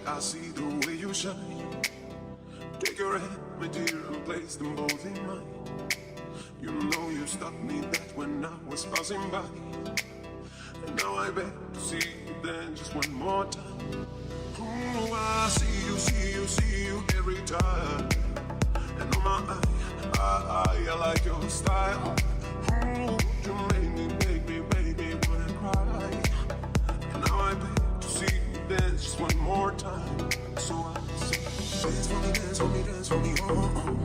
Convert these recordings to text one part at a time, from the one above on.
I see the way you shine. Take your hand, my dear, and place them both in mine. You know you stopped me that when I was passing by. And now I beg to see you then just one more time. Oh, I see you every time. And oh my, I like your style. Oh, you make me wanna cry. And now I beg to see you dance just one more time. So I say, dance for me, dance for me, dance for me, oh.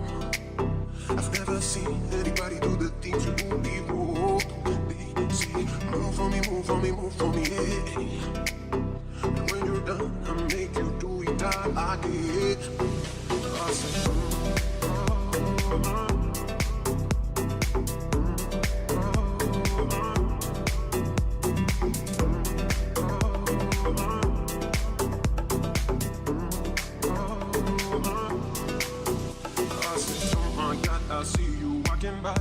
I've never seen anybody do the things you do before. They say, move for me, move for me, move for me, yeah. And when you're done, I make you do it all again. I say, I see you walking by.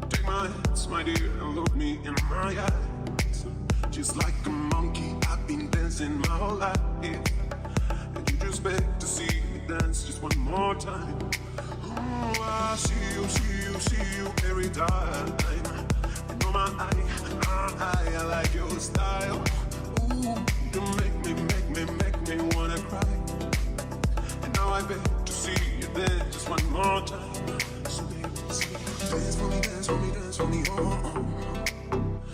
Take my hands, my dear, and look me in my eyes. Just like a monkey, I've been dancing my whole life. And you just beg to see me dance just one more time. Oh, I see you every time. And oh my, I like your style. Ooh, you make me wanna cry. And now I beg to see you dance just one more time. So baby, dance for me, dance for me, dance for me, oh.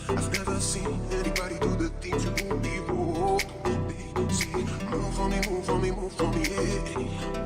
I've never seen anybody do the things you do before. Baby, say, move for me, move for me, move for me, yeah.